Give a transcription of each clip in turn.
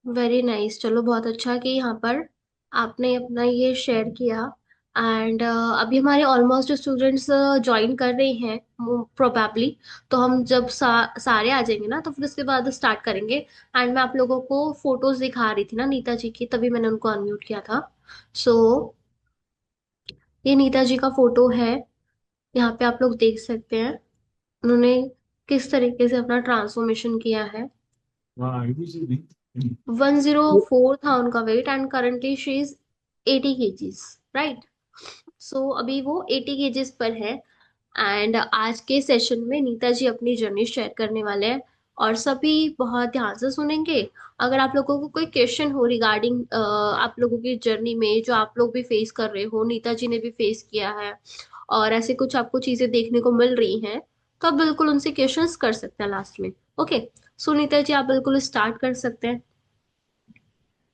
Very nice. चलो बहुत अच्छा कि यहाँ पर आपने अपना ये शेयर किया। एंड अभी हमारे ऑलमोस्ट स्टूडेंट्स ज्वाइन कर रहे हैं प्रोबेबली। तो हम जब सारे आ जाएंगे ना, तो फिर उसके बाद स्टार्ट करेंगे। एंड मैं आप लोगों को फोटोज दिखा रही थी ना नीता जी की, तभी मैंने उनको अनम्यूट किया था। सो ये नीता जी का फोटो है। यहाँ पे आप लोग देख सकते हैं उन्होंने किस तरीके से अपना ट्रांसफॉर्मेशन किया है। 104 था उनका weight and currently she is 80 kgs, right. So अभी वो 80 kgs पर है। एंड आज के सेशन में नीता जी अपनी जर्नी शेयर करने वाले हैं और सभी बहुत ध्यान से सुनेंगे। अगर आप लोगों को कोई क्वेश्चन हो रिगार्डिंग आप लोगों की जर्नी में, जो आप लोग भी फेस कर रहे हो, नीता जी ने भी फेस किया है, और ऐसे कुछ आपको चीजें देखने को मिल रही हैं, तो आप बिल्कुल उनसे क्वेश्चंस कर सकते हैं लास्ट में। ओके। सो नीता जी आप बिल्कुल स्टार्ट कर सकते हैं।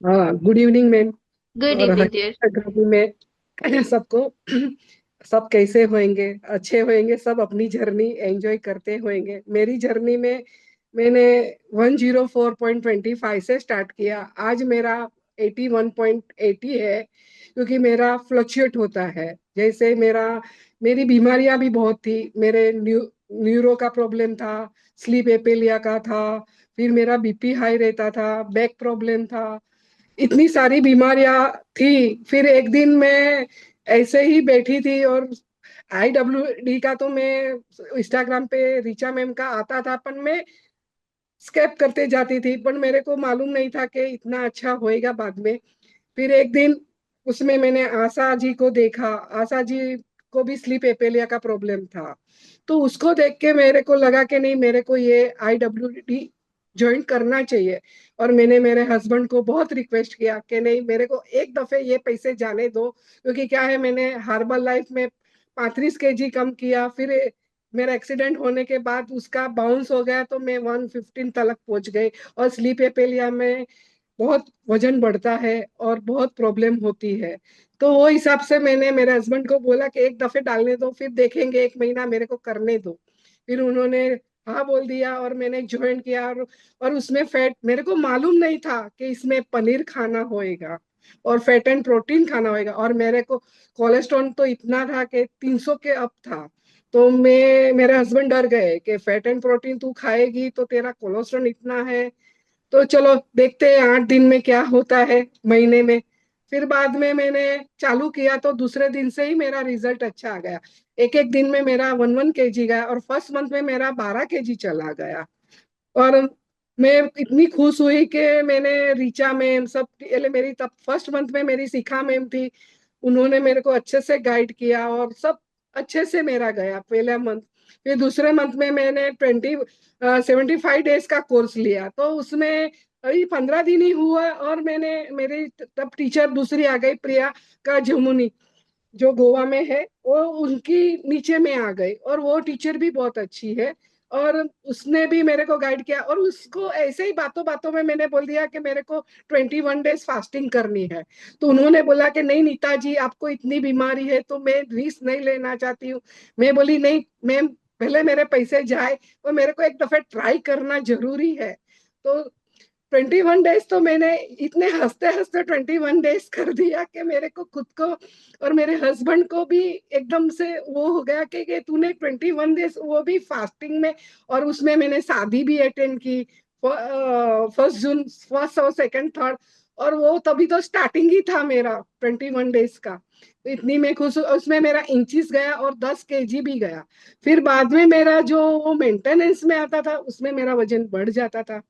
हाँ, गुड इवनिंग मैम। गुड और इवनिंग डियर। ग्रुप में सबको सब कैसे होंगे? अच्छे होंगे, सब अपनी जर्नी एंजॉय करते होंगे। मेरी जर्नी में मैंने 104.25 से स्टार्ट किया। आज मेरा 81.80 है, क्योंकि मेरा फ्लक्चुएट होता है। जैसे मेरी बीमारियां भी बहुत थी। मेरे न्यूरो का प्रॉब्लम था, स्लीप एपेलिया का था, फिर मेरा बीपी हाई रहता था, बैक प्रॉब्लम था, इतनी सारी बीमारियां थी। फिर एक दिन मैं ऐसे ही बैठी थी और IWD का तो मैं इंस्टाग्राम पे ऋचा मैम का आता था, पर मैं स्केप करते जाती थी, पर मेरे को मालूम नहीं था कि इतना अच्छा होएगा बाद में। फिर एक दिन उसमें मैंने आशा जी को देखा। आशा जी को भी स्लीप एपेलिया का प्रॉब्लम था, तो उसको देख के मेरे को लगा कि नहीं, मेरे को ये IWD ज्वाइन करना चाहिए। और मैंने मेरे हस्बैंड को बहुत रिक्वेस्ट किया कि नहीं, मेरे को एक दफे ये पैसे जाने दो, क्योंकि क्या है, मैंने हार्बल लाइफ में 35 kg कम किया। फिर मेरा एक्सीडेंट होने के बाद उसका बाउंस हो गया, तो मैं 115 तक पहुंच गई। और स्लीप एपेलिया में बहुत वजन बढ़ता है और बहुत प्रॉब्लम होती है। तो वो हिसाब से मैंने मेरे हस्बैंड को बोला कि एक दफे डालने दो, फिर देखेंगे, एक महीना मेरे को करने दो। फिर उन्होंने हाँ बोल दिया और मैंने ज्वाइन किया। और उसमें फैट, मेरे को मालूम नहीं था कि इसमें पनीर खाना होएगा और फैट एंड प्रोटीन खाना होएगा। और मेरे को कोलेस्ट्रॉल तो इतना था कि 300 के अब था। तो मेरे हस्बैंड डर गए कि फैट एंड प्रोटीन तू खाएगी तो तेरा कोलेस्ट्रॉल इतना है। तो चलो देखते हैं 8 दिन में क्या होता है, महीने में। फिर बाद में मैंने चालू किया तो दूसरे दिन से ही मेरा रिजल्ट अच्छा आ गया। एक एक दिन में मेरा 1 1 kg गया और फर्स्ट मंथ में मेरा 12 kg चला गया। और मैं इतनी खुश हुई कि मैंने रीचा मैम सब, ये मेरी तब फर्स्ट मंथ में मेरी शिखा मैम थी, उन्होंने मेरे को अच्छे से गाइड किया और सब अच्छे से मेरा गया पहला मंथ। फिर दूसरे मंथ में मैंने 75 डेज का कोर्स लिया, तो उसमें अभी 15 दिन ही हुआ और मैंने, मेरी तब टीचर दूसरी आ गई, प्रिया का जमुनी, जो गोवा में है, वो उनकी नीचे में आ गई। और वो टीचर भी बहुत अच्छी है, और उसने भी मेरे को गाइड किया। और उसको ऐसे ही बातों बातों में मैंने बोल दिया कि मेरे को 21 डेज फास्टिंग करनी है। तो उन्होंने बोला कि नहीं नीता जी, आपको इतनी बीमारी है तो मैं रिस्क नहीं लेना चाहती हूँ। मैं बोली नहीं मैम, पहले मेरे पैसे जाए और मेरे को एक दफे ट्राई करना जरूरी है। तो 21 डेज तो मैंने इतने हंसते हंसते 21 डेज कर दिया कि मेरे को खुद को और मेरे हस्बैंड को भी एकदम से वो हो गया कि तूने 21 डेज, वो भी फास्टिंग में। और उसमें मैंने शादी भी अटेंड की, 1 जून, फर्स्ट और सेकंड थर्ड। और वो तभी तो स्टार्टिंग ही था मेरा 21 डेज का। तो इतनी मैं खुश हूँ। उसमें मेरा इंचेस गया और 10 kg भी गया। फिर बाद में मेरा जो वो मेंटेनेंस में आता था, उसमें मेरा वजन बढ़ जाता था।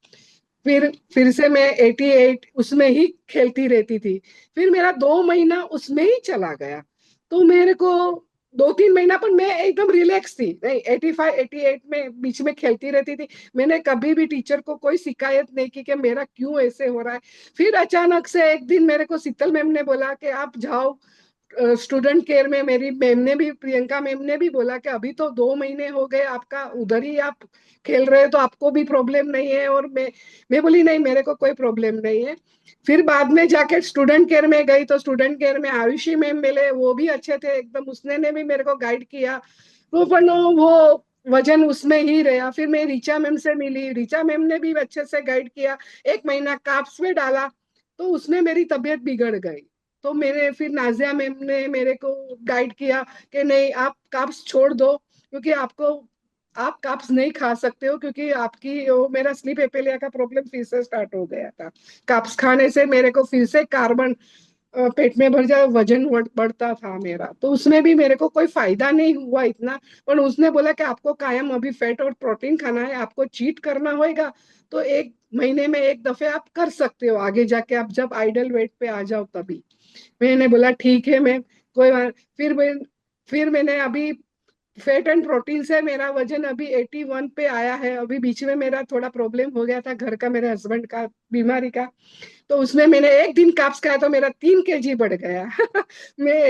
फिर से मैं 88 उसमें ही खेलती रहती थी। फिर मेरा 2 महीना उसमें ही चला गया। तो मेरे को 2 3 महीना पर मैं एकदम रिलैक्स थी, नहीं 85 88 में बीच में खेलती रहती थी। मैंने कभी भी टीचर को कोई शिकायत नहीं की कि मेरा क्यों ऐसे हो रहा है। फिर अचानक से एक दिन मेरे को शीतल मैम ने बोला कि आप जाओ स्टूडेंट केयर में। मेरी मैम ने भी, प्रियंका मैम ने भी बोला कि अभी तो 2 महीने हो गए आपका, उधर ही आप खेल रहे हो, तो आपको भी प्रॉब्लम नहीं है। और मैं बोली नहीं, मेरे को कोई प्रॉब्लम नहीं है। फिर बाद में जाके स्टूडेंट केयर में गई, तो स्टूडेंट केयर में आयुषी मैम मिले, वो भी अच्छे थे एकदम, उसने ने भी मेरे को गाइड किया। वो वजन उसमें ही रहा। फिर मैं रीचा मैम से मिली, रीचा मैम ने भी अच्छे से गाइड किया, 1 महीना कार्ब्स में डाला, तो उसमें मेरी तबीयत बिगड़ गई। तो मेरे फिर नाजिया मैम ने मेरे को गाइड किया कि नहीं, आप कार्ब्स छोड़ दो, क्योंकि आप कार्ब्स नहीं खा सकते हो, क्योंकि आपकी वो, मेरा स्लीप एपेलिया का प्रॉब्लम फिर से स्टार्ट हो गया था। कार्ब्स खाने से मेरे को फिर से कार्बन पेट में भर जाए, वजन बढ़ता था मेरा। तो उसमें भी मेरे को कोई फायदा नहीं हुआ इतना। पर उसने बोला कि आपको कायम अभी फैट और प्रोटीन खाना है, आपको चीट करना होगा, तो 1 महीने में एक दफे आप कर सकते हो, आगे जाके आप जब आइडल वेट पे आ जाओ तभी। मैंने बोला ठीक है मैम, कोई बात। फिर मैंने अभी फैट एंड प्रोटीन से मेरा वजन अभी 81 पे आया है। अभी बीच में मेरा थोड़ा प्रॉब्लम हो गया था घर का, मेरे हस्बैंड का बीमारी का। तो उसमें मैंने एक दिन काप्स खाया तो मेरा 3 kg बढ़ गया। मैं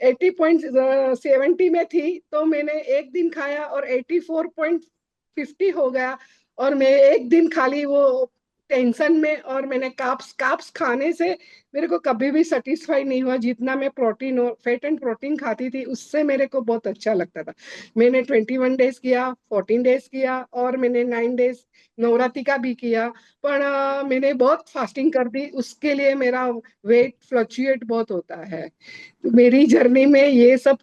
80.70 में थी, तो मैंने एक दिन खाया और 84.50 हो गया। और मैं एक दिन खाली वो टेंशन में, और मैंने काप्स काप्स खाने से मेरे को कभी भी सेटिस्फाई नहीं हुआ। जितना मैं प्रोटीन और फैट एंड प्रोटीन खाती थी, उससे मेरे को बहुत अच्छा लगता था। मैंने 21 डेज किया, 14 डेज किया, और मैंने 9 डेज नवरात्रि का भी किया। पर मैंने बहुत फास्टिंग कर दी, उसके लिए मेरा वेट फ्लक्चुएट बहुत होता है। मेरी जर्नी में ये सब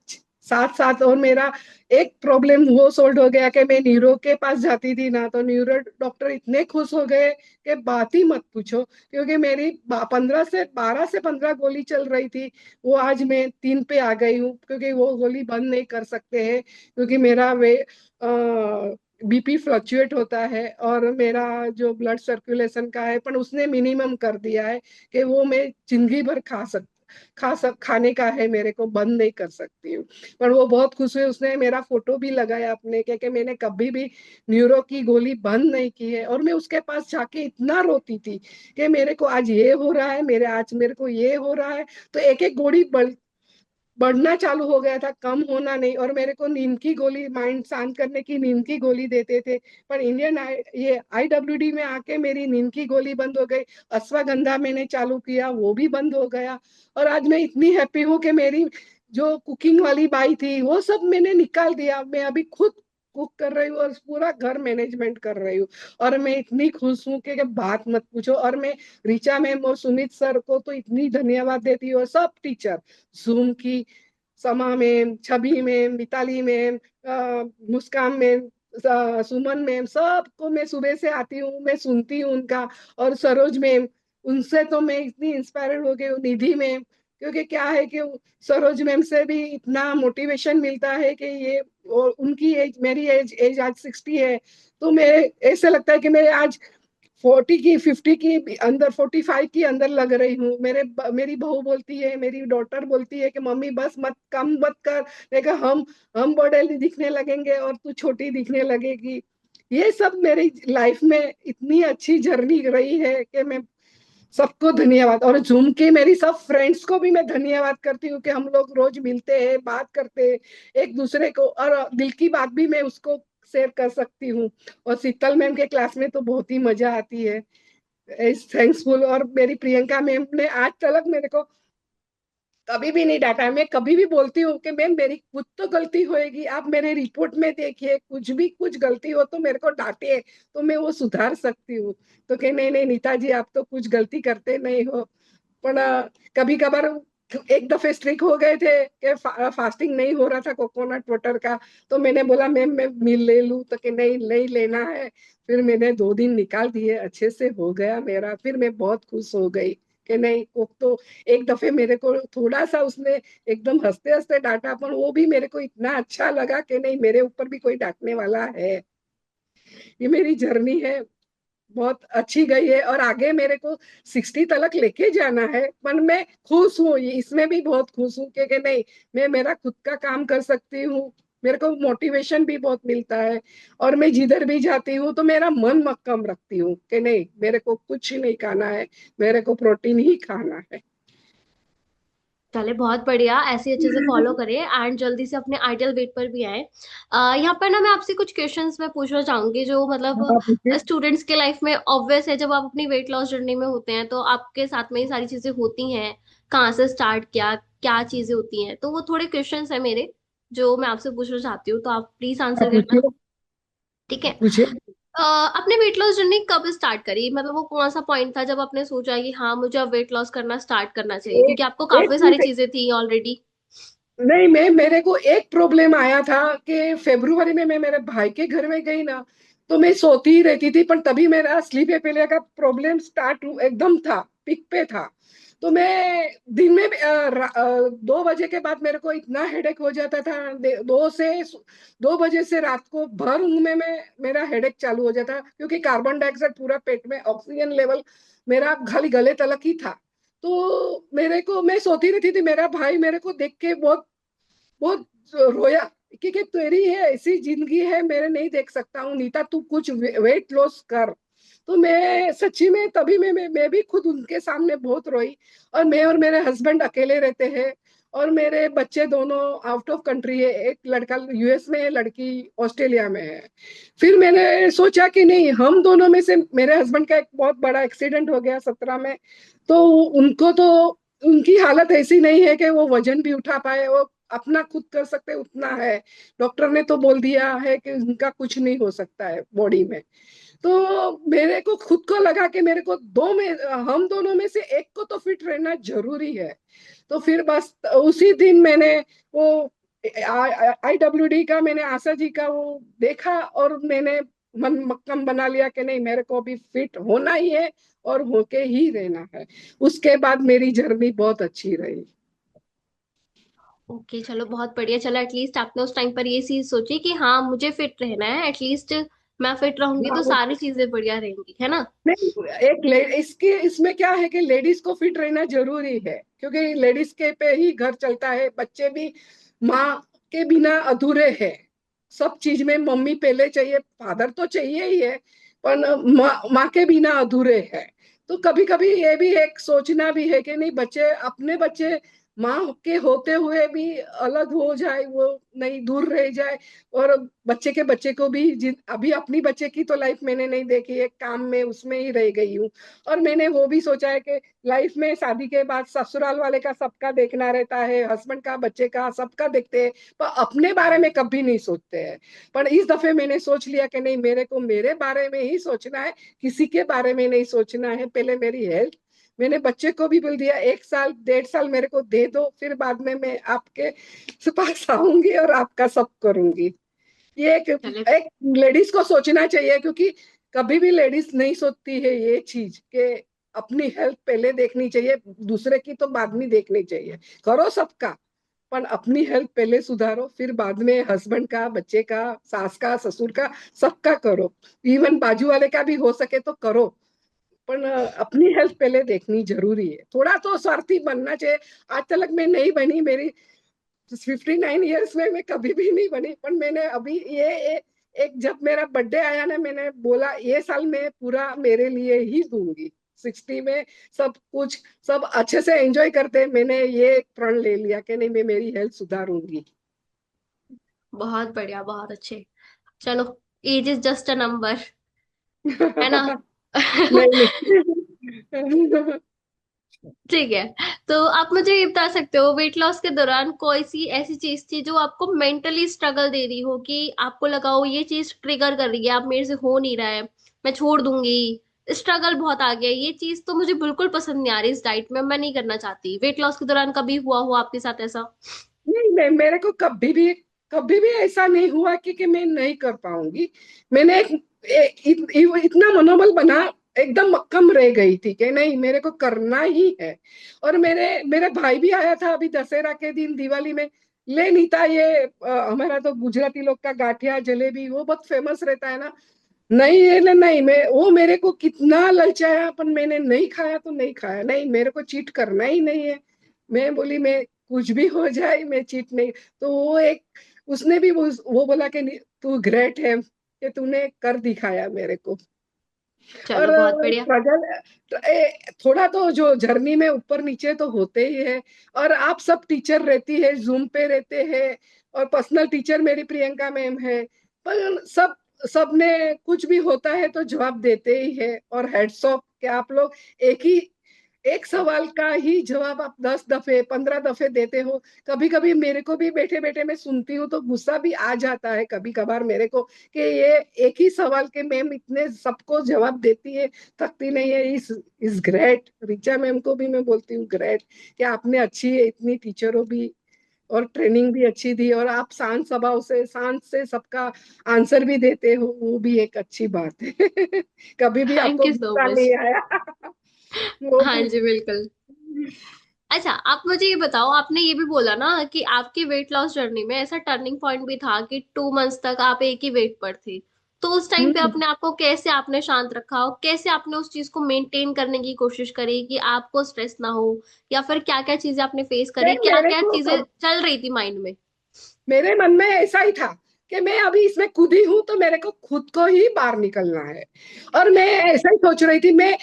साथ साथ, और मेरा एक प्रॉब्लम वो सोल्व हो गया कि मैं न्यूरो के पास जाती थी ना, तो न्यूरो डॉक्टर इतने खुश हो गए कि बात ही मत पूछो। क्योंकि मेरी 12 से 15 गोली चल रही थी, वो आज मैं 3 पे आ गई हूँ, क्योंकि वो गोली बंद नहीं कर सकते हैं, क्योंकि मेरा वे बीपी फ्लक्चुएट होता है, और मेरा जो ब्लड सर्कुलेशन का है, पर उसने मिनिमम कर दिया है कि वो मैं जिंदगी भर खाने का है, मेरे को बंद नहीं कर सकती हूँ। पर वो बहुत खुश हुए, उसने मेरा फोटो भी लगाया अपने के मैंने कभी भी न्यूरो की गोली बंद नहीं की है। और मैं उसके पास जाके इतना रोती थी कि मेरे को आज ये हो रहा है, मेरे को ये हो रहा है। तो एक एक गोली बढ़ना चालू हो गया था, कम होना नहीं। और मेरे को नींद की गोली, माइंड शांत करने की नींद की गोली देते थे, पर ये IWD में आके मेरी नींद की गोली बंद हो गई। अश्वगंधा मैंने चालू किया, वो भी बंद हो गया। और आज मैं इतनी हैप्पी हूँ कि मेरी जो कुकिंग वाली बाई थी, वो सब मैंने निकाल दिया। मैं अभी खुद कुक कर रही हूँ और पूरा घर मैनेजमेंट कर रही हूँ। और मैं इतनी खुश हूँ कि बात मत पूछो। और मैं ऋचा मैम और सुमित सर को तो इतनी धन्यवाद देती हूँ, और सब टीचर, जूम की समा मैम, छवि मैम, मिताली मैम, मुस्कान मैम, सुमन मैम, सबको मैं सुबह से आती हूँ, मैं सुनती हूँ उनका। और सरोज मैम, उनसे तो मैं इतनी इंस्पायर हो गई हूँ। निधि मैम, क्योंकि क्या है कि सरोज मैम से भी इतना मोटिवेशन मिलता है कि ये, और उनकी एज, मेरी एज एज आज 60 है। तो मेरे ऐसे लगता है कि मेरे आज 40 की, 50 की अंदर, 45 की अंदर लग रही हूँ। मेरी बहू बोलती है, मेरी डॉटर बोलती है कि मम्मी बस मत, कम मत कर, लेकिन हम बड़े दिखने लगेंगे और तू छोटी दिखने लगेगी। ये सब मेरी लाइफ में इतनी अच्छी जर्नी रही है कि मैं सबको धन्यवाद। और जूम के मेरी सब फ्रेंड्स को भी मैं धन्यवाद करती हूँ कि हम लोग रोज मिलते हैं, बात करते हैं एक दूसरे को, और दिल की बात भी मैं उसको शेयर कर सकती हूँ। और शीतल मैम के क्लास में तो बहुत ही मजा आती है, थैंक्सफुल। और मेरी प्रियंका मैम ने आज तक मेरे को कभी भी नहीं डांटा। मैं कभी भी बोलती हूँ कि मैम मेरी कुछ तो गलती होएगी, आप मेरे रिपोर्ट में देखिए, कुछ गलती हो तो मेरे को डांटिए, तो मैं वो सुधार सकती हूँ। तो कहे नहीं नहीं नीता जी, आप तो कुछ गलती करते नहीं हो। पर कभी कभार एक दफे स्ट्रिक हो गए थे कि फास्टिंग नहीं हो रहा था कोकोनट वाटर का। तो मैंने बोला मैम मैं मिल ले लूं, तो कि नहीं नहीं लेना है। फिर मैंने 2 दिन निकाल दिए, अच्छे से हो गया मेरा। फिर मैं बहुत खुश हो गई कि नहीं, कोक तो एक दफे मेरे को थोड़ा सा उसने एकदम हंसते हंसते डांटा, पर वो भी मेरे को इतना अच्छा लगा कि नहीं, मेरे ऊपर भी कोई डांटने वाला है। ये मेरी जर्नी है, बहुत अच्छी गई है, और आगे मेरे को 60 तक लेके जाना है। पर मैं खुश हूँ, इसमें भी बहुत खुश हूँ कि नहीं, मैं मेरा खुद का काम कर सकती हूँ। मेरे को मोटिवेशन भी बहुत मिलता है, और मैं जिधर भी जाती हूँ तो मेरा मन मक्कम रखती हूँ कि नहीं, मेरे को कुछ ही नहीं खाना है, मेरे को प्रोटीन ही खाना है। चले बहुत बढ़िया, ऐसे अच्छे से फॉलो करें एंड जल्दी से अपने आइडियल वेट पर भी आए। यहाँ पर ना मैं आपसे कुछ क्वेश्चंस मैं पूछना चाहूंगी जो मतलब हाँ, पूछिए। स्टूडेंट्स के लाइफ में ऑब्वियस है। जब आप अपनी वेट लॉस जर्नी में होते हैं तो आपके साथ में ये सारी चीजें होती हैं, कहाँ से स्टार्ट किया, क्या चीजें होती हैं, तो वो थोड़े क्वेश्चंस है मेरे जो मैं आपसे पूछना चाहती हूँ, तो आप प्लीज आंसर आप करना। पूछिए। ठीक है। आप पूछिए। आपने वेट लॉस जर्नी कब स्टार्ट करी? मतलब वो कौन सा पॉइंट था जब आपने सोचा कि हाँ मुझे अब वेट लॉस करना स्टार्ट करना चाहिए, एक क्योंकि आपको एक काफी सारी मिनट। चीजें थी ऑलरेडी। नहीं, मेरे को एक प्रॉब्लम आया था कि फरवरी में मैं मेरे भाई के घर में गई ना, तो मैं सोती ही रहती थी, पर तभी मेरा स्लीप एपिलिया का प्रॉब्लम स्टार्ट एकदम था, पिक पे था। तो मैं दिन में 2 बजे के बाद मेरे को इतना हेडेक हो जाता था, 2 बजे से रात को भर ऊँघ में मेरा हेडेक चालू हो जाता, क्योंकि कार्बन डाइऑक्साइड पूरा पेट में, ऑक्सीजन लेवल मेरा खाली गले तलक ही था। तो मेरे को, मैं सोती रहती थी, मेरा भाई मेरे को देख के बहुत बहुत रोया कि तेरी है ऐसी जिंदगी है, मेरे नहीं देख सकता हूँ नीता, तू कुछ वेट लॉस कर। तो मैं सच्ची में तभी मैं भी खुद उनके सामने बहुत रोई। और मैं और मेरे हस्बैंड अकेले रहते हैं, और मेरे बच्चे दोनों आउट ऑफ कंट्री है, एक लड़का यूएस में है, लड़की ऑस्ट्रेलिया में है। फिर मैंने सोचा कि नहीं, हम दोनों में से मेरे हस्बैंड का एक बहुत बड़ा एक्सीडेंट हो गया 17 में। तो उनको तो, उनकी हालत ऐसी नहीं है कि वो वजन भी उठा पाए, वो अपना खुद कर सकते उतना है। डॉक्टर ने तो बोल दिया है कि उनका कुछ नहीं हो सकता है बॉडी में। तो मेरे को खुद को लगा कि मेरे को हम दोनों में से एक को तो फिट रहना जरूरी है। तो फिर बस उसी दिन मैंने वो IWD का, मैंने आशा जी का वो देखा, और मैंने मन मक्कम बना लिया कि नहीं, मेरे को अभी फिट होना ही है और होके ही रहना है। उसके बाद मेरी जर्नी बहुत अच्छी रही। ओके, चलो बहुत बढ़िया। चलो एटलीस्ट आपने उस टाइम पर ये चीज सोची कि हाँ मुझे फिट रहना है, एटलीस्ट मैं फिट रहूंगी तो हाँ, सारी चीजें बढ़िया रहेंगी, है ना। नहीं, इसके इसमें क्या है कि लेडीज को फिट रहना जरूरी है, क्योंकि लेडीज के पे ही घर चलता है, बच्चे भी माँ के बिना अधूरे हैं। सब चीज में मम्मी पहले चाहिए, फादर तो चाहिए ही है, पर माँ के बिना अधूरे है। तो कभी कभी ये भी एक सोचना भी है कि नहीं, बच्चे, अपने बच्चे माँ के होते हुए भी अलग हो जाए, वो नहीं दूर रह जाए। और बच्चे को भी, अभी अपनी बच्चे की तो लाइफ मैंने नहीं देखी है, काम में उसमें ही रह गई हूँ। और मैंने वो भी सोचा है कि लाइफ में शादी के बाद ससुराल वाले का सबका देखना रहता है, हस्बैंड का, बच्चे का, सबका देखते हैं, पर अपने बारे में कभी नहीं सोचते हैं। पर इस दफे मैंने सोच लिया कि नहीं, मेरे को मेरे बारे में ही सोचना है, किसी के बारे में नहीं सोचना है। पहले मेरी हेल्थ, मैंने बच्चे को भी बोल दिया 1 साल 1.5 साल मेरे को दे दो, फिर बाद में मैं आपके पास आऊंगी और आपका सब करूंगी। ये चले। एक लेडीज को सोचना चाहिए, क्योंकि कभी भी लेडीज नहीं सोचती है ये चीज कि अपनी हेल्थ पहले देखनी चाहिए, दूसरे की तो बाद में देखनी चाहिए। करो सबका, पर अपनी हेल्थ पहले सुधारो, फिर बाद में हस्बैंड का, बच्चे का, सास का, ससुर का, सबका करो। इवन बाजू वाले का भी हो सके तो करो, पर अपनी हेल्थ पहले देखनी जरूरी है। थोड़ा तो स्वार्थी बनना चाहिए। आज तक मैं नहीं बनी, मेरी 59 ईयर्स में मैं कभी भी नहीं बनी, पर मैंने अभी एक जब मेरा बर्थडे आया ना, मैंने बोला ये साल मैं पूरा मेरे लिए ही दूंगी। 60 में सब कुछ, सब अच्छे से एंजॉय करते, मैंने ये प्रण ले लिया कि नहीं, मैं मेरी हेल्थ सुधारूंगी। बहुत बढ़िया, बहुत अच्छे। चलो, age is just a number, है ना। नहीं, नहीं। ठीक है। तो आप मुझे ये बता सकते हो, वेट लॉस के दौरान कोई सी ऐसी चीज थी जो आपको मेंटली स्ट्रगल दे रही हो, कि आपको लगा हो ये चीज ट्रिगर कर रही है, आप मेरे से हो नहीं रहा है, मैं छोड़ दूंगी, स्ट्रगल बहुत आ गया, ये चीज तो मुझे बिल्कुल पसंद नहीं आ रही इस डाइट में, मैं नहीं करना चाहती। वेट लॉस के दौरान कभी हुआ हो आपके साथ ऐसा? नहीं, मेरे को कभी भी ऐसा नहीं हुआ कि मैं नहीं कर पाऊंगी। मैंने इतना मनोबल बना, एकदम मक्कम रह गई थी कि नहीं, मेरे को करना ही है। और मेरे मेरे भाई भी आया था अभी दशहरा के दिन, दिवाली में, ले नीता ये हमारा तो गुजराती लोग का गाठिया जलेबी वो बहुत फेमस रहता है ना। नहीं, ये नहीं, मैं वो मेरे को कितना ललचाया, पर मैंने नहीं खाया तो नहीं खाया, नहीं, मेरे को चीट करना ही नहीं है। मैं बोली, मैं कुछ भी हो जाए मैं चीट नहीं। तो वो एक, उसने भी वो बोला कि तू ग्रेट है कि तूने कर दिखाया मेरे को। और चलो बहुत बढ़िया। स्ट्रगल, थोड़ा तो जो जर्नी में ऊपर नीचे तो होते ही है। और आप सब टीचर रहती है, जूम पे रहते हैं, और पर्सनल टीचर मेरी प्रियंका मैम है, पर सबने कुछ भी होता है तो जवाब देते ही है। और हेड्स ऑफ कि आप लोग एक ही एक सवाल का ही जवाब आप 10 दफे 15 दफे देते हो। कभी कभी मेरे को भी बैठे बैठे मैं सुनती हूँ तो गुस्सा भी आ जाता है कभी कभार मेरे को, कि ये एक ही सवाल के मैम इतने सबको जवाब देती है, थकती नहीं है। इस ग्रेट रिचा मैम को भी मैं बोलती हूँ ग्रेट, कि आपने अच्छी इतनी टीचरों भी और ट्रेनिंग भी अच्छी दी, और आप शांत स्वभाव से शांत से सबका आंसर भी देते हो, वो भी एक अच्छी बात है। कभी भी थैंक आपको यू सो गुस्सा मच। नहीं आया। वो हाँ भी। जी बिल्कुल। अच्छा आप मुझे ये बताओ, आपने ये भी बोला ना कि आपकी वेट लॉस जर्नी में ऐसा टर्निंग पॉइंट भी था कि 2 मंथ्स तक आप एक ही वेट पर थे। तो उस टाइम पे हम्म। अपने आप को कैसे आपने शांत रखा और कैसे आपने उस चीज को मेंटेन करने की कोशिश करी कि आपको स्ट्रेस ना हो, या फिर क्या क्या चीजें आपने फेस करी, क्या मेरे क्या को चीजें चल रही थी माइंड में? मेरे मन में ऐसा ही था कि मैं अभी इसमें खुद ही हूं, तो मेरे को खुद को ही बाहर निकलना है। और मैं ऐसा ही सोच रही थी, मैं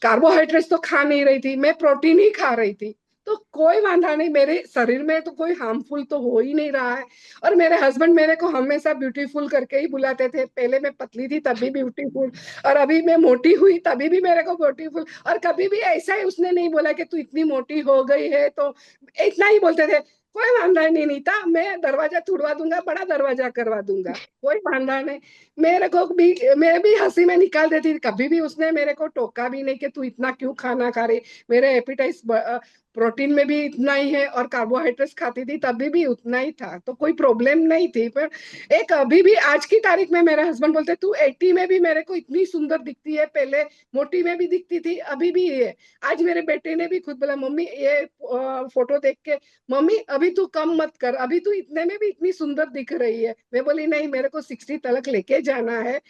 कार्बोहाइड्रेट्स तो खा नहीं रही थी, मैं प्रोटीन ही खा रही थी। तो कोई वांधा नहीं, मेरे शरीर में तो कोई हार्मफुल तो हो ही नहीं रहा है। और मेरे हस्बैंड मेरे को हमेशा ब्यूटीफुल करके ही बुलाते थे, पहले मैं पतली थी तभी ब्यूटीफुल, और अभी मैं मोटी हुई तभी भी मेरे को ब्यूटीफुल। और कभी भी ऐसा ही उसने नहीं बोला कि तू इतनी मोटी हो गई है, तो इतना ही बोलते थे, कोई वांधा नहीं नीता, मैं दरवाजा तुड़वा दूंगा, बड़ा दरवाजा करवा दूंगा, कोई वांधा नहीं। मेरे को भी मैं भी हंसी में निकाल देती थी, कभी भी उसने मेरे को टोका भी नहीं कि तू इतना क्यों खाना खा रही। मेरे एपिटाइज प्रोटीन में भी इतना ही है, और कार्बोहाइड्रेट्स खाती थी तभी भी उतना ही था, तो कोई प्रॉब्लम नहीं थी। पर एक अभी भी आज की तारीख में मेरे हस्बैंड बोलते तू 80 में भी मेरे को इतनी सुंदर दिखती है, पहले मोटी में भी दिखती थी अभी भी है। आज मेरे बेटे ने भी खुद बोला, मम्मी ये फोटो देख के, मम्मी अभी तू कम मत कर, अभी तू इतने में भी इतनी सुंदर दिख रही है। मैं बोली नहीं, मेरे को 60 तक लेके जाना है।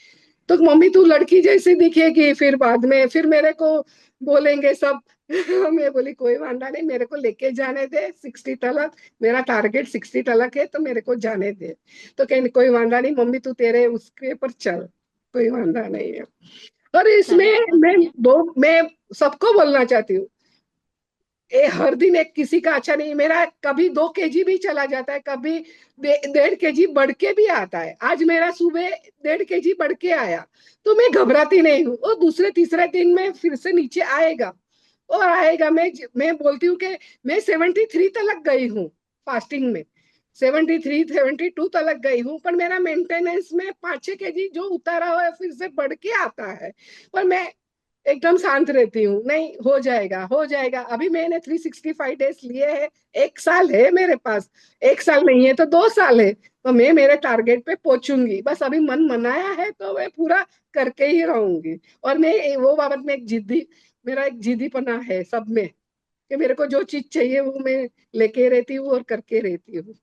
तो मम्मी तू लड़की जैसी दिखेगी, फिर बाद में फिर मेरे को बोलेंगे सब। मैं बोली कोई वांदा नहीं, मेरे को लेके जाने दे 60 तक, मेरा टारगेट 60 तक है, तो मेरे को जाने दे। तो कहीं कोई वांदा नहीं मम्मी, तू तेरे उसके पर चल, कोई वांदा नहीं है। और इसमें करेक्ट, बहुत बढ़िया। मैं सबको बोलना चाहती हूँ, ये हर दिन एक किसी का अच्छा नहीं, मेरा कभी 2 केजी भी चला जाता है, कभी 1.5 केजी बढ़ के भी आता है। आज मेरा सुबह 1.5 केजी बढ़ के आया, तो मैं घबराती नहीं हूँ, और दूसरे तीसरे दिन में फिर से नीचे आएगा और आएगा। मैं बोलती हूँ कि मैं 73 तक गई हूँ फास्टिंग में, 73 72 तक गई हूँ, पर मेरा मेंटेनेंस में 5 6 केजी जो उतारा हुआ है फिर से बढ़ के आता है। पर मैं एकदम शांत रहती हूँ, नहीं हो जाएगा हो जाएगा। अभी मैंने 365 डेज लिए हैं, 1 साल है मेरे पास, 1 साल नहीं है तो 2 साल है, तो मैं मेरे टारगेट पे पहुंचूंगी। बस अभी मन मनाया है तो मैं पूरा करके ही रहूंगी। और मैं वो बाबत में एक जिद्दी, मेरा एक जिद्दीपना है सब में, कि मेरे को जो चीज चाहिए वो मैं लेके रहती हूँ और करके रहती हूँ।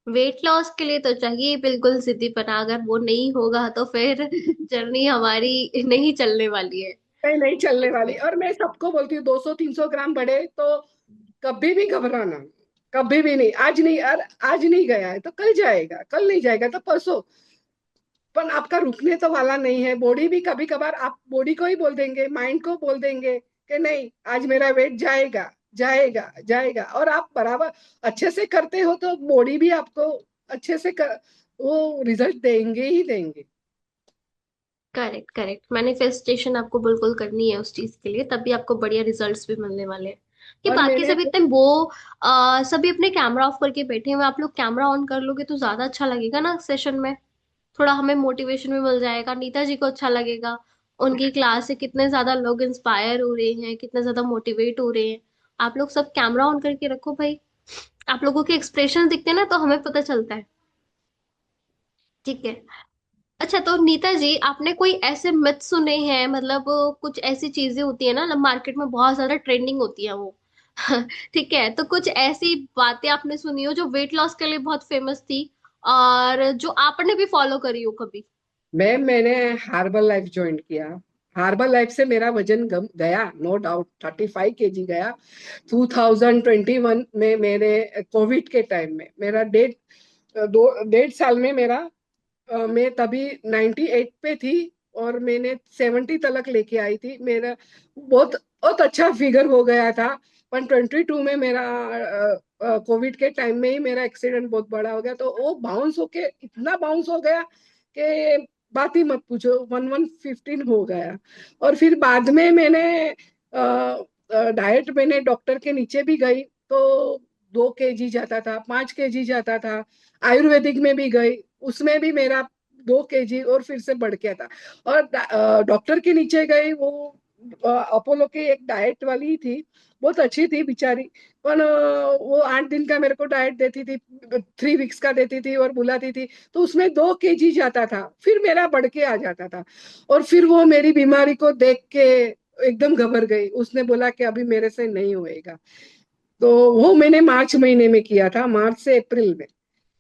वेट लॉस के लिए तो चाहिए बिल्कुल जिद्दीपना, अगर वो नहीं होगा तो फिर जर्नी हमारी नहीं चलने वाली है। नहीं नहीं चलने सच वाली। में। और मैं सबको बोलती हूँ 200 300 ग्राम बढ़े तो कभी भी घबराना, कभी भी नहीं। आज नहीं, आज नहीं गया है तो कल जाएगा, कल नहीं जाएगा तो परसों। पर आपका रुकने तो वाला नहीं है। बॉडी भी कभी कभार आप बॉडी को ही बोल देंगे, माइंड को बोल देंगे कि नहीं आज मेरा वेट जाएगा जाएगा जाएगा, और आप बराबर अच्छे से करते हो तो बॉडी भी आपको अच्छे से वो रिजल्ट देंगे ही देंगे। करेक्ट करेक्ट, मैनिफेस्टेशन आपको बिल्कुल करनी है उस चीज के लिए, तभी आपको बढ़िया रिजल्ट्स भी मिलने वाले हैं। कि और बाकी मैंने सब इतने वो सभी अपने कैमरा ऑफ करके बैठे हुए, आप लोग कैमरा ऑन कर लोगे तो ज्यादा अच्छा लगेगा ना सेशन में। थोड़ा हमें मोटिवेशन भी मिल जाएगा, नीता जी को अच्छा लगेगा। उनकी क्लास से कितने ज्यादा लोग इंस्पायर हो रहे हैं, कितने ज्यादा मोटिवेट हो रहे हैं। आप लोग सब कैमरा ऑन करके रखो भाई। आप लोगों के एक्सप्रेशन दिखते हैं ना तो हमें पता चलता है। ठीक है। अच्छा तो नीता जी, आपने कोई ऐसे मिथ सुने हैं, मतलब कुछ ऐसी चीजें होती है ना मार्केट में बहुत ज्यादा ट्रेंडिंग होती है वो। ठीक है, तो कुछ ऐसी बातें आपने सुनी हो जो वेट लॉस के लिए बहुत फेमस थी, और जो आपने भी फॉलो करी हो कभी? मैंने हार्बल लाइफ ज्वाइन किया। हार्बल लाइफ से मेरा वजन गया, नो डाउट 35 केजी गया। 2021 में मेरे कोविड के टाइम में मेरा 1.5 साल में मेरा मैं तभी 98 पे थी, और मैंने 70 तक लेके आई थी। मेरा बहुत बहुत अच्छा फिगर हो गया था। पर 22 में मेरा कोविड के टाइम में ही मेरा एक्सीडेंट बहुत बड़ा हो गया, तो वो बाउंस होके इतना बाउंस हो गया कि बात ही मत पूछो, 1115 हो गया। और फिर बाद में मैंने डाइट मैंने डॉक्टर के नीचे भी गई तो 2 kg जाता था, 5 kg जाता था। आयुर्वेदिक में भी गई, उसमें भी मेरा 2 kg और फिर से बढ़ गया था। और डॉक्टर के नीचे गई, वो अपोलो की एक डाइट वाली थी, बहुत अच्छी थी बेचारी। पर वो 8 दिन का मेरे को डाइट देती थी, 3 वीक्स का देती थी और बुलाती थी। तो उसमें 2 kg जाता था, फिर मेरा बढ़ के आ जाता था। और फिर वो मेरी बीमारी को देख के एकदम घबर गई, उसने बोला कि अभी मेरे से नहीं होएगा। तो वो मैंने मार्च महीने में किया था, मार्च से अप्रैल में।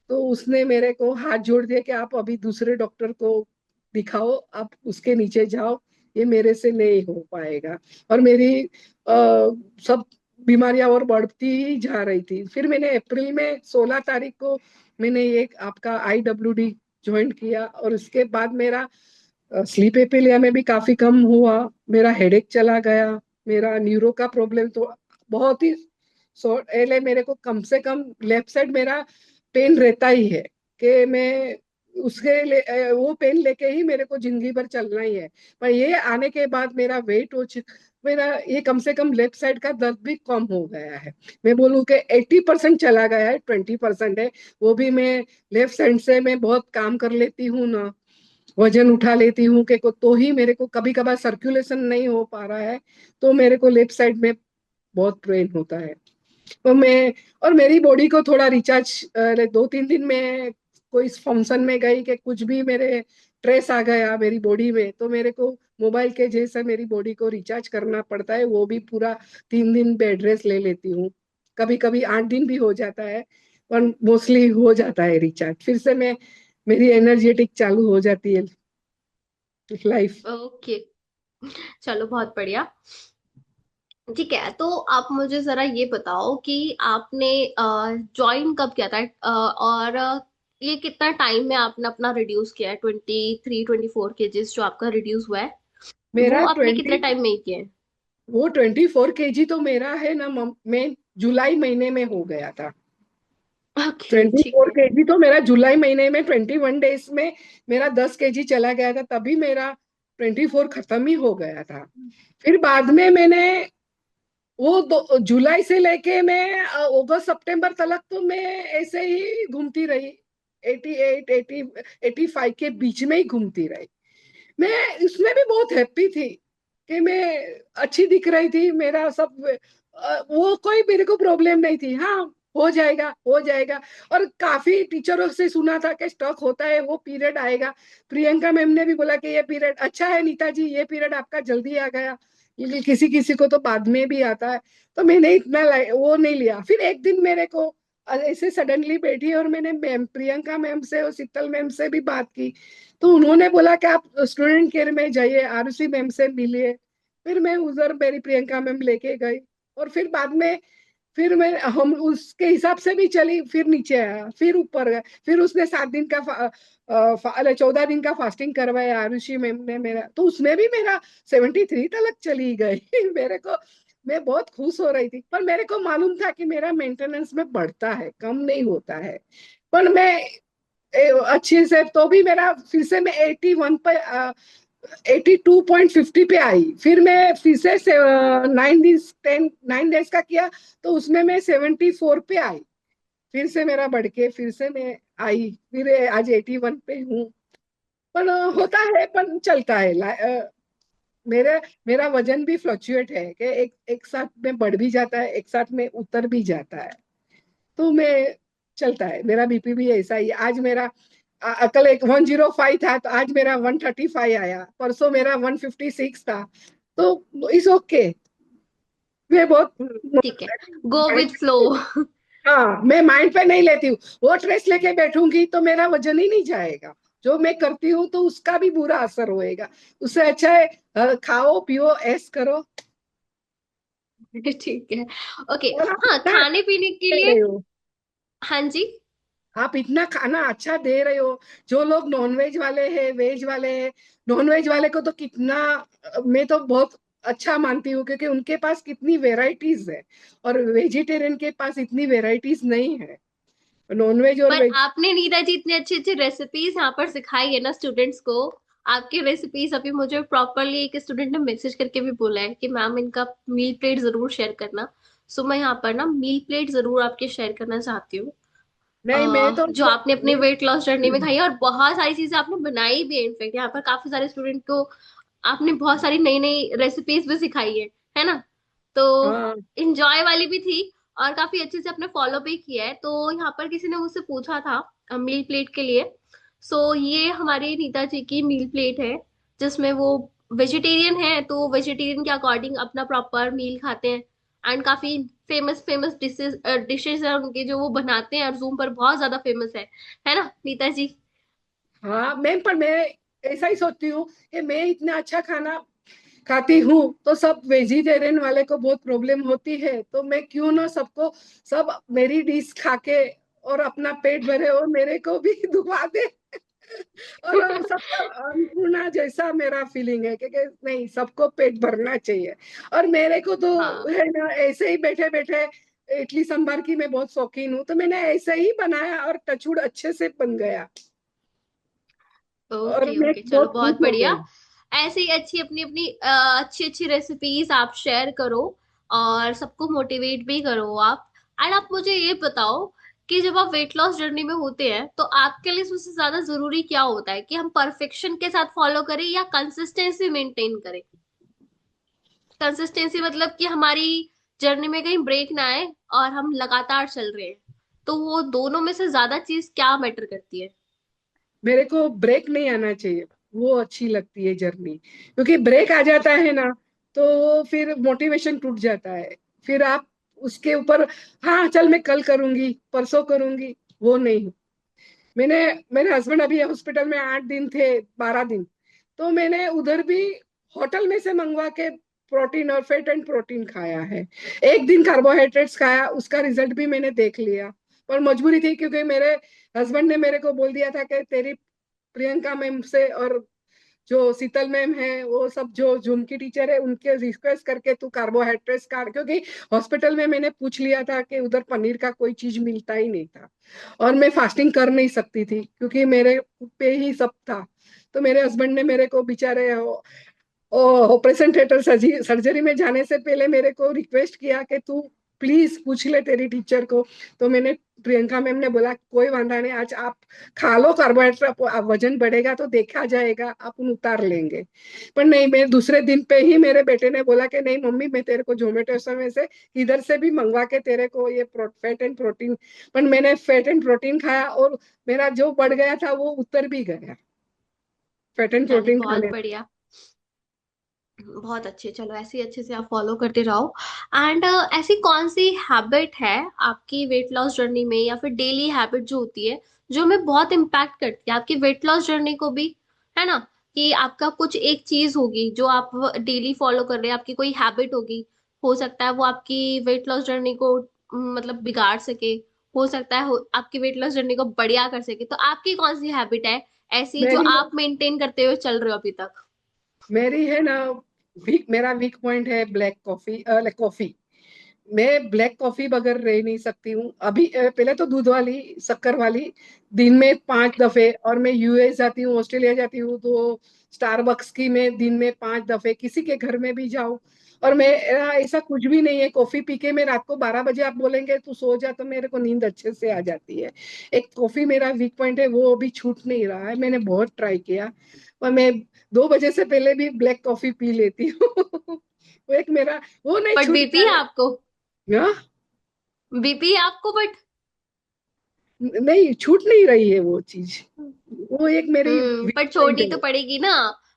तो उसने मेरे को हाथ जोड़ दिया कि आप अभी दूसरे डॉक्टर को दिखाओ, आप उसके नीचे जाओ, ये मेरे से नहीं हो पाएगा। और मेरी सब बीमारियां और बढ़ती ही जा रही थी। फिर मैंने अप्रैल में 16 तारीख को मैंने एक आपका IWD ज्वाइन किया, और उसके बाद मेरा स्लीप एपिलिया में भी काफी कम हुआ, मेरा हेडेक चला गया, मेरा न्यूरो का प्रॉब्लम तो बहुत ही पहले मेरे को कम से कम लेफ्ट साइड मेरा पेन रहता ही है, कि मैं उसके वो पेन लेके ही मेरे को जिंदगी भर चलना ही है। पर ये आने के बाद मेरा वेट मेरा ये कम से कम लेफ्ट साइड का दर्द भी कम हो गया है। मैं बोलूँ कि 80% चला गया है, 20% है। वो भी मैं लेफ्ट साइड से मैं बहुत काम कर लेती हूँ ना, वजन उठा लेती हूँ कि तो ही मेरे को कभी कभार सर्कुलेशन नहीं हो पा रहा है, तो मेरे को लेफ्ट साइड में बहुत पेन होता है। तो मैं और मेरी बॉडी को थोड़ा रिचार्ज, 2-3 दिन में कोई फंक्शन में गई कि कुछ भी मेरे स्ट्रेस आ गया मेरी बॉडी में, तो मेरे को मोबाइल के जैसे मेरी बॉडी को रिचार्ज करना पड़ता है। वो भी पूरा 3 दिन बेड रेस्ट ले लेती हूँ, कभी कभी 8 दिन भी हो जाता है, पर मोस्टली हो जाता है रिचार्ज। फिर से मैं मेरी एनर्जेटिक चालू हो जाती है लाइफ। ओके, चलो बहुत बढ़िया। ठीक है, तो आप मुझे जरा ये बताओ कि आपने ज्वाइन कब किया था, और ये कितना टाइम में आपने अपना रिड्यूस किया है, 23-24 केजीज जो आपका रिड्यूस हुआ है, वो मेरा आपने 20 कितने टाइम में ही किया है? वो 24 kg तो मेरा है ना, मैं जुलाई महीने में हो गया था। ओके, ट्वेंटी ठीक फोर है। के जी तो मेरा जुलाई महीने में 21 डेज में मेरा 10 kg चला गया था, तभी मेरा 24 खत्म ही हो गया था। फिर बाद में मैंने वो जुलाई से लेके मैं अगस्त सितंबर तक तो मैं ऐसे ही घूमती रही, 88 85 के बीच में ही घूमती रही। मैं इसमें भी बहुत हैप्पी थी कि मैं अच्छी दिख रही थी, मेरा सब वो कोई मेरे को प्रॉब्लम नहीं थी। हाँ, हो जाएगा हो जाएगा। और काफी टीचरों से सुना था कि स्टॉक होता है, वो पीरियड आएगा। प्रियंका मैम ने भी बोला कि ये पीरियड अच्छा है नीता जी, ये पीरियड आपका जल्दी आ गया, ये किसी किसी को तो बाद में भी आता है। तो मैंने इतना वो नहीं लिया। फिर एक दिन मेरे को ऐसे सडनली बैठी और मैंने मैम प्रियंका मैम से और शीतल मैम से भी बात की। तो उन्होंने बोला कि आप स्टूडेंट केयर में जाइए, आरुषि मैम से मिलिए। फिर मैं उधर मेरी प्रियंका मैम लेके गई, और फिर बाद में फिर मैं हम उसके हिसाब से भी चली, फिर नीचे आया, फिर ऊपर गया। फिर उसने 7 दिन का 14 दिन का फास्टिंग करवाया आरुषि मैम ने मेरा, तो उसमें भी मेरा 73 तक चली गई मेरे को मैं बहुत खुश हो रही थी। पर मेरे को मालूम था कि मेरा मेंटेनेंस में बढ़ता है, कम नहीं होता है। पर मैं अच्छे से तो भी मेरा फिर से मैं 81 पे 82.50 पे आई। फिर मैं फिर से 9 डेज का किया, तो उसमें मैं 74 पे आई। फिर से मेरा बढ़ के फिर से मैं आई, फिर आज 81 पे हूँ। पर होता है, पर चलता है। मेरे मेरा वजन भी फ्लक्चुएट है कि एक एक साथ में बढ़ भी जाता है, एक साथ में उतर भी जाता है। तो मैं चलता है, मेरा बीपी भी ऐसा ही। आज मेरा कल एक 105 था, तो आज मेरा 135 आया, परसों मेरा 156 था। तो इस ओके, मैं बहुत ठीक है, गो विथ फ्लो। हाँ, मैं माइंड पे नहीं लेती हूँ। वो स्ट्रेस लेके बैठूंगी तो मेरा वजन ही नहीं जाएगा। जो मैं करती हूँ तो उसका भी बुरा असर होएगा। उससे अच्छा है खाओ पियो ऐस करो। ठीक है, ओके। और आप हाँ, इतना खाने पीने के दे लिए। रहे हो, हाँ जी। आप इतना खाना अच्छा दे रहे हो। जो लोग नॉनवेज वाले हैं, वेज वाले हैं, नॉनवेज वाले को तो कितना मैं तो बहुत अच्छा मानती हूँ, क्योंकि उनके पास कितनी वेराइटीज है, और वेजिटेरियन के पास इतनी वेराइटीज नहीं है। नॉनवेज और पर वेज। आपने नीता जी इतने अच्छे अच्छे रेसिपीज यहाँ पर सिखाई है ना स्टूडेंट्स को, आपकी रेसिपीज अभी मुझे प्रॉपरली एक स्टूडेंट ने मैसेज करके भी बोला है कि मैम इनका मील प्लेट जरूर शेयर करना। सो मैं यहाँ पर ना मील प्लेट जरूर आपके शेयर करना चाहती हूँ। नहीं, मैं तो जो आपने अपने मैं, वेट लॉस जर्नी में खाई है, और बहुत सारी चीजें आपने बनाई भी है। इनफेक्ट यहाँ पर काफी सारे स्टूडेंट को आपने बहुत सारी नई नई रेसिपीज भी सिखाई है ना? तो हाँ इंजॉय वाली भी थी, और काफी अच्छे से आपने फॉलो भी किया है। तो यहाँ पर किसी ने मुझसे पूछा था मील प्लेट के लिए। सो ये हमारी नीता जी की मील प्लेट है, जिसमें वो वेजिटेरियन है, तो वेजिटेरियन के अकॉर्डिंग अपना प्रॉपर मील खाते हैं। एंड काफी फेमस फेमस डिशेस डिशेस है उनके जो वो बनाते हैं, और जूम पर बहुत ज्यादा फेमस है ना नीता जी? हाँ, मैं ऐसा ही सोचती हूँ कि मैं इतना अच्छा खाना खाती हूँ तो सब वेजिटेरियन वाले को बहुत प्रॉब्लम होती है, तो मैं क्यों ना सबको, सब मेरी डिश खा के और अपना पेट भरे और मेरे को भी दुआ दे। और वो सबका अन्नपूर्णा जैसा मेरा फीलिंग है कि नहीं, सबको पेट भरना चाहिए। और मेरे को तो हाँ। है ना, ऐसे ही बैठे बैठे इडली सांभर की मैं बहुत शौकीन हूँ, तो मैंने ऐसे ही बनाया और टचवुड अच्छे से बन गया। और ओके मैं ओके, चलो बहुत खुश बहुत हो बढ़िया। गई। ऐसे ही अच्छी अपनी अपनी अच्छी अच्छी रेसिपीज आप शेयर करो, और सबको मोटिवेट भी करो आप। एंड आप मुझे ये बताओ कि जब आप वेट लॉस जर्नी में होते हैं तो आपके लिए सबसे ज्यादा जरूरी क्या होता है, कि हम परफेक्शन के साथ फॉलो करें या कंसिस्टेंसी मेंटेन करें? कंसिस्टेंसी मतलब कि हमारी जर्नी में कहीं ब्रेक ना आए, और हम लगातार चल रहे हैं। तो वो दोनों में से ज्यादा चीज क्या मैटर करती है? मेरे को ब्रेक नहीं आना चाहिए, वो अच्छी लगती है जर्नी, क्योंकि ब्रेक आ जाता है ना तो फिर मोटिवेशन टूट जाता है। फिर आप उसके ऊपर, हाँ चल मैं कल करूंगी, परसों करूंगी, वो नहीं। मैंने, मेरे हस्बैंड अभी हॉस्पिटल में 8 दिन थे, 12 दिन, तो मैंने उधर भी होटल में से मंगवा के प्रोटीन और फैट एंड प्रोटीन खाया है। एक दिन कार्बोहाइड्रेट्स खाया, उसका रिजल्ट भी मैंने देख लिया। पर मजबूरी थी, क्योंकि मेरे हस्बैंड ने मेरे को बोल दिया था कि तेरी प्रियंका मैम से और जो शीतल मैम है, वो सब जो जूम की टीचर है, उनके रिक्वेस्ट करके तू कार्बोहाइड्रेट्स काट, क्योंकि हॉस्पिटल में मैंने पूछ लिया था कि उधर पनीर का कोई चीज मिलता ही नहीं था। और मैं फास्टिंग कर नहीं सकती थी क्योंकि मेरे पे ही सब था। तो मेरे हस्बैंड ने मेरे को बेचारे ऑपरेशन थिएटर सर्जरी में जाने से पहले मेरे को रिक्वेस्ट किया कि तू प्लीज पूछ ले तेरी टीचर को। तो मैंने, प्रियंका मैम ने बोला कोई वांधा नहीं, आज आप खा लो कार्बोहाइड्रेट, वजन बढ़ेगा तो देखा जाएगा, अपन उतार लेंगे। पर नहीं, मैं दूसरे दिन पे ही मेरे बेटे ने बोला कि नहीं मम्मी, मैं तेरे को जोमेटो समय से इधर से भी मंगवा के तेरे को ये फैट एंड प्रोटीन। पर मैंने फैट एंड प्रोटीन खाया और मेरा जो बढ़ गया था वो उतर भी गया, फैट एंड चलिए प्रोटीन बहुत खाने। बढ़िया। बहुत अच्छे, चलो ऐसे ही अच्छे से आप फॉलो करते रहो। एंड ऐसी कौन सी हैबिट है आपकी वेट लॉस जर्नी में, या फिर डेली हैबिट जो होती है, जो हमें बहुत इम्पैक्ट करती है आपकी वेट लॉस जर्नी को भी, है ना? कि आपका कुछ एक चीज होगी जो आप डेली फॉलो कर रहे हैं, आपकी कोई हैबिट होगी। हो सकता है वो आपकी वेट लॉस जर्नी को मतलब बिगाड़ सके, हो सकता है आपकी वेट लॉस जर्नी को बढ़िया कर सके। तो आपकी कौन सी हैबिट है ऐसी जो मेरी आप मेंटेन करते हुए चल रहे हो अभी तक? मेरी है ना, मेरा वीक पॉइंट है ब्लैक कॉफी, कॉफी। मैं ब्लैक कॉफी बगैर रह नहीं सकती हूँ। अभी पहले तो दूध वाली, शक्कर वाली, दिन में 5 दफे। और मैं यूएस जाती हूँ, ऑस्ट्रेलिया जाती हूँ, तो स्टारबक्स की मैं दिन में 5 दफे किसी के घर में भी जाऊँ। और मैं, ऐसा कुछ भी नहीं है, कॉफी पी के मैं रात को 12 बजे आप बोलेंगे तू सो जा तो मेरे को नींद अच्छे से आ जाती है। एक कॉफी मेरा वीक पॉइंट है, वो अभी छूट नहीं रहा है, मैंने बहुत ट्राई किया। और मैं 2 बजे से पहले भी ब्लैक कॉफी पी लेती हूँ। वो एक मेरा, वो नहीं बट छूटता बीपी है है। आपको? हाँ? बीपी है आपको बट? नहीं, छूट नहीं रही है वो चीज। वो एक मेरी वीक पर पॉइंट छोड़नी है। तो पड़ेगी ना,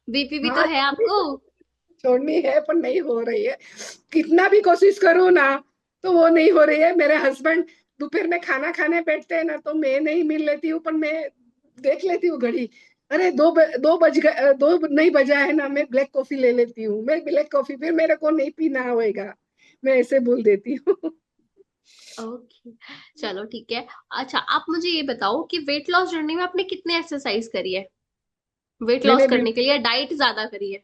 बीपी भी तो हाँ, है आपको। छोड़नी है पर नहीं हो रही है। कितना भी कोशिश करूँ ना तो वो नहीं हो रही है। मेरे हस्बैंड दोपहर में खाना खाने बैठते हैं ना, तो मैं नहीं मिल लेती हूँ, पर मैं देख लेती हूँ घड़ी, अरे 2 बज गए, 2 नहीं बजा है ना, मैं ब्लैक कॉफी ले लेती हूँ। मैं ब्लैक कॉफी फिर मेरे को नहीं पीना होएगा, मैं ऐसे बोल देती हूँ। ओके, चलो ठीक है। अच्छा आप मुझे ये बताओ कि वेट लॉस जर्नी में आपने कितने एक्सरसाइज करी है वेट लॉस मैंने करने के लिए, डाइट ज्यादा करी है?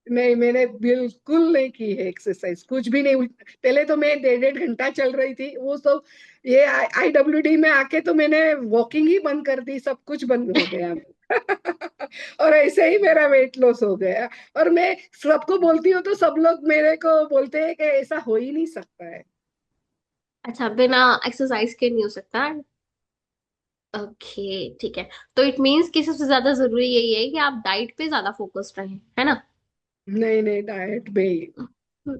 नहीं, मैंने बिल्कुल नहीं की है एक्सरसाइज, कुछ भी नहीं। पहले तो मैं 1.5 घंटा चल रही थी, वो तो ये IWD में आके तो मैंने वॉकिंग ही बंद कर दी, सब कुछ बंद हो गया। और ऐसे ही मेरा वेट लॉस हो गया। और मैं सबको बोलती हूँ तो सब लोग मेरे को बोलते हैं कि ऐसा हो ही नहीं सकता है। अच्छा, बिना एक्सरसाइज के नहीं हो सकता। ओके, ठीक है। तो इट मीन्स कि सबसे ज्यादा जरूरी यही है कि आप डाइट पे ज्यादा फोकस्ड रहें, है ना? नहीं नहीं, डाइट पे ही। हम्म,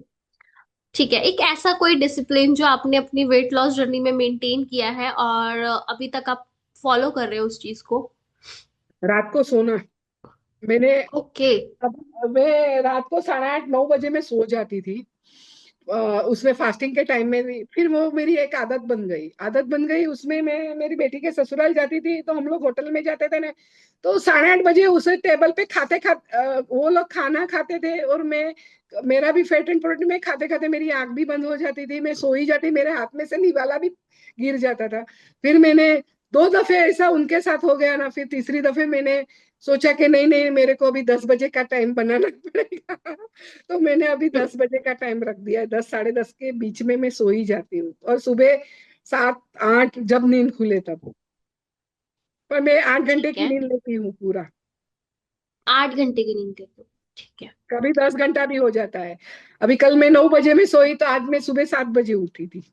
ठीक है। एक ऐसा कोई डिसिप्लिन जो आपने अपनी वेट लॉस जर्नी में मेंटेन किया है और अभी तक आप फॉलो कर रहे हो उस चीज को? रात को सोना। मैंने ओके। अब मैं रात को 8:30 9 बजे में सो जाती थी। उसमें फास्टिंग के टाइम में भी फिर वो मेरी एक आदत बन गई उसमें। मैं मेरी बेटी के ससुराल जाती थी तो हम लोग होटल में जाते थे ना, तो 8:30 बजे उसे टेबल पे खाते खाते वो लोग खाना खाते थे और मैं, मेरा भी फैट एंड प्रोटीन में खाते खाते मेरी आंख भी बंद हो जाती थी, मैं सो ही जाती, मेरे हाथ में से निवाला भी गिर जाता था। फिर मैंने 2 दफे ऐसा उनके साथ हो गया ना, फिर तीसरी दफे मैंने सोचा कि नहीं नहीं, मेरे को अभी 10 बजे का टाइम बनाना पड़ेगा। तो मैंने अभी 10 बजे का टाइम रख दिया है, 10 साढ़े 10 के बीच में मैं सो ही जाती हूँ, और सुबह 7 8 जब नींद खुले तब। पर मैं 8 घंटे ठीक की है, नींद लेती हूँ पूरा। 8 घंटे की नींद लेते हो? ठीक है। कभी 10 घंटा भी हो जाता है। अभी कल मैं 9 बजे में सोई तो आज मैं सुबह 7 बजे उठी थी।